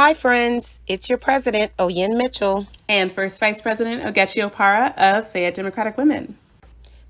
Hi, friends. It's your president, Oyin Mitchell. And First Vice President Ogechi Opara of Fayette Democratic Women.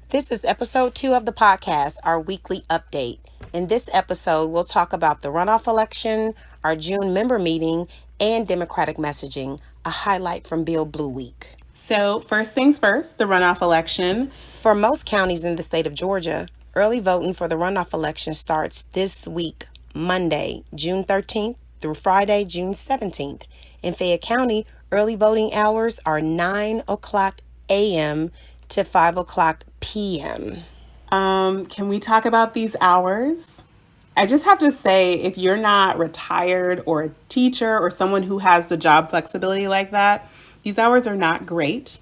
This is episode 2 of the podcast, our weekly update. In this episode, we'll talk about the runoff election, our June member meeting, and Democratic messaging, a highlight from Bill Blue Week. So first things first, the runoff election. For most counties in the state of Georgia, early voting for the runoff election starts this week, Monday, June 13th through Friday, June 17th. In Fayette County, early voting hours are 9 o'clock a.m. to 5 o'clock p.m. Can we talk about these hours? I just have to say, if you're not retired or a teacher or someone who has the job flexibility like that, these hours are not great.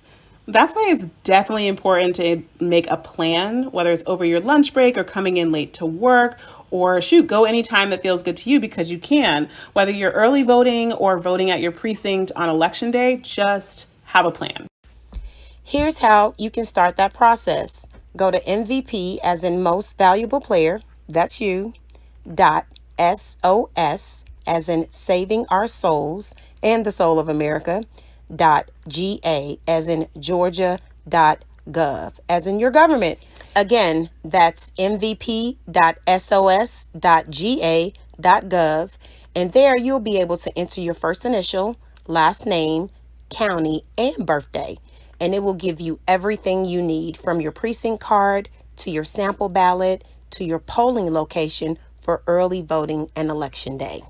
That's why it's definitely important to make a plan, whether it's over your lunch break or coming in late to work, or go anytime that feels good to you because you can. Whether you're early voting or voting at your precinct on election day, just have a plan. Here's how you can start that process. Go to MVP, as in most valuable player, that's you, .sos, as in saving our souls and the soul of America, .ga, as in Georgia.gov, as in your government. Again, that's mvp.sos.ga.gov, and there you'll be able to enter your first initial, last name, county, and birthday, and it will give you everything you need from your precinct card to your sample ballot to your polling location for early voting and election day.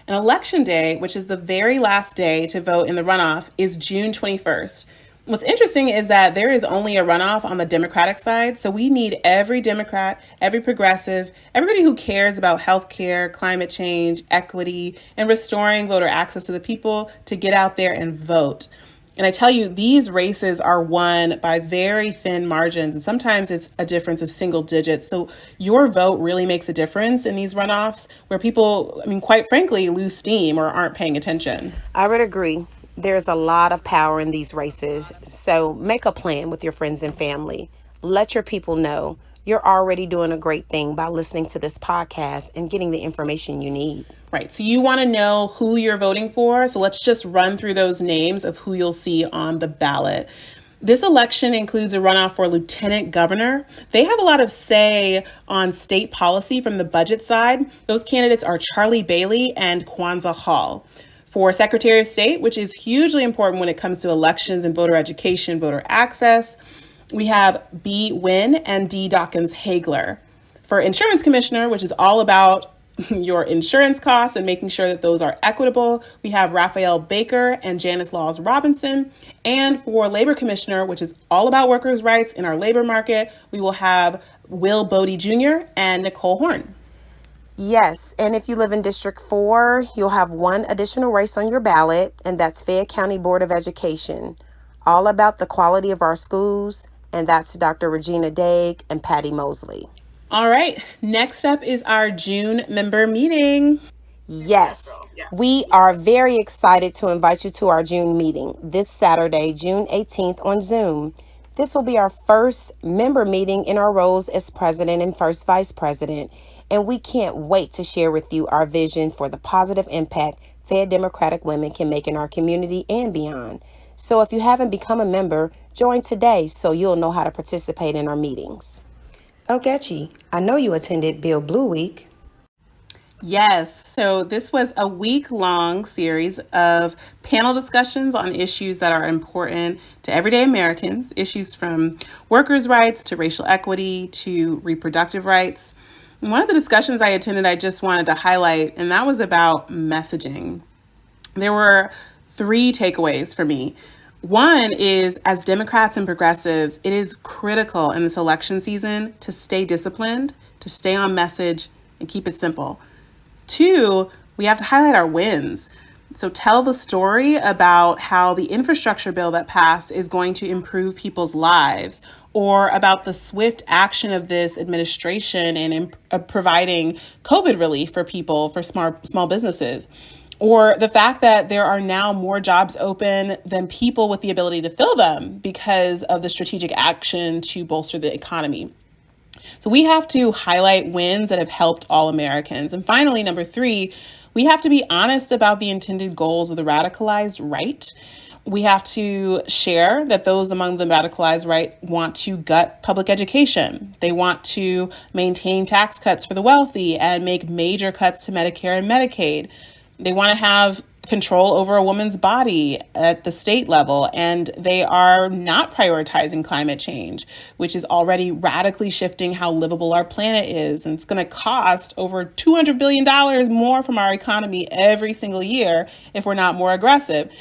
And election day, which is the very last day to vote in the runoff, is June 21st. What's interesting is that there is only a runoff on the Democratic side, so we need every Democrat, every progressive, everybody who cares about healthcare, climate change, equity, and restoring voter access to the people to get out there and vote. And I tell you, these races are won by very thin margins, and sometimes it's a difference of single digits. So your vote really makes a difference in these runoffs where people, quite frankly, lose steam or aren't paying attention. I would agree. There's a lot of power in these races, so make a plan with your friends and family. Let your people know you're already doing a great thing by listening to this podcast and getting the information you need. Right. So you want to know who you're voting for. So let's just run through those names of who you'll see on the ballot. This election includes a runoff for lieutenant governor. They have a lot of say on state policy from the budget side. Those candidates are Charlie Bailey and Kwanzaa Hall. For secretary of state, which is hugely important when it comes to elections and voter education, voter access, we have B. Wynn and D. Dawkins Hagler. For insurance commissioner, which is all about your insurance costs and making sure that those are equitable, we have Raphael Baker and Janice Laws Robinson. And for labor commissioner, which is all about workers' rights in our labor market, we will have Will Bodie Jr. and Nicole Horn. Yes, and if you live in District 4, you'll have one additional race on your ballot, and that's Fayette County Board of Education. All about the quality of our schools, and that's Dr. Regina Daig and Patty Mosley. All right, next up is our June member meeting. Yes, we are very excited to invite you to our June meeting this Saturday, June 18th on Zoom. This will be our first member meeting in our roles as president and first vice president, and we can't wait to share with you our vision for the positive impact Fayette Democratic women can make in our community and beyond. So if you haven't become a member, join today so you'll know how to participate in our meetings. Ogechi, I know you attended Bill Blue Week. Yes, so this was a week-long series of panel discussions on issues that are important to everyday Americans, issues from workers' rights to racial equity to reproductive rights. And one of the discussions I attended, I just wanted to highlight, and that was about messaging. There were 3 takeaways for me. One is, as Democrats and progressives, it is critical in this election season to stay disciplined, to stay on message, and keep it simple. 2, we have to highlight our wins. So tell the story about how the infrastructure bill that passed is going to improve people's lives, or about the swift action of this administration in providing COVID relief for people, for small businesses, or the fact that there are now more jobs open than people with the ability to fill them because of the strategic action to bolster the economy. So we have to highlight wins that have helped all Americans. And finally, number 3, We have to be honest about the intended goals of the radicalized right. We have to share that those among the radicalized right want to gut public education. They want to maintain tax cuts for the wealthy and make major cuts to Medicare and Medicaid. They want to have control over a woman's body at the state level, and they are not prioritizing climate change, which is already radically shifting how livable our planet is. And it's going to cost over $200 billion more from our economy every single year if we're not more aggressive.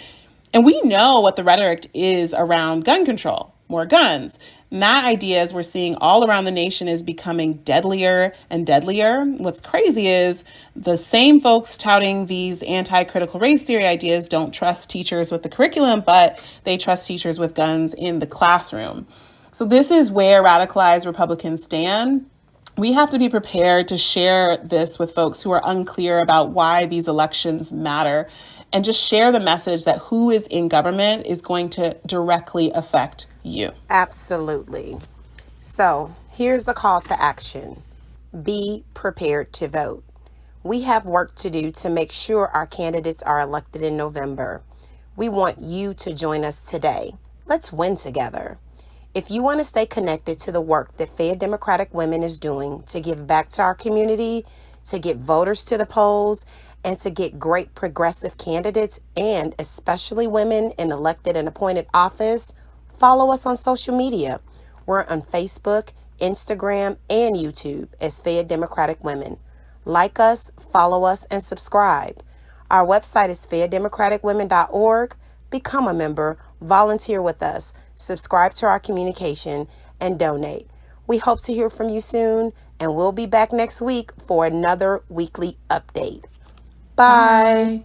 And we know what the rhetoric is around gun control, more guns. And that idea, as we're seeing all around the nation, is becoming deadlier and deadlier. What's crazy is the same folks touting these anti-critical race theory ideas don't trust teachers with the curriculum, but they trust teachers with guns in the classroom. So this is where radicalized Republicans stand. We have to be prepared to share this with folks who are unclear about why these elections matter, and just share the message that who is in government is going to directly affect you. Absolutely. So here's the call to action. Be prepared to vote. We have work to do to make sure our candidates are elected in November. We want you to join us today. Let's win together. If you want to stay connected to the work that Fed Democratic Women is doing to give back to our community, to get voters to the polls, and to get great progressive candidates, and especially women in elected and appointed office, follow us on social media. We're on Facebook, Instagram, and YouTube as Fed Democratic Women. Like us, follow us, and subscribe. Our website is feddemocraticwomen.org. Become a member, volunteer with us, subscribe to our communication, and donate. We hope to hear from you soon, and we'll be back next week for another weekly update. Bye.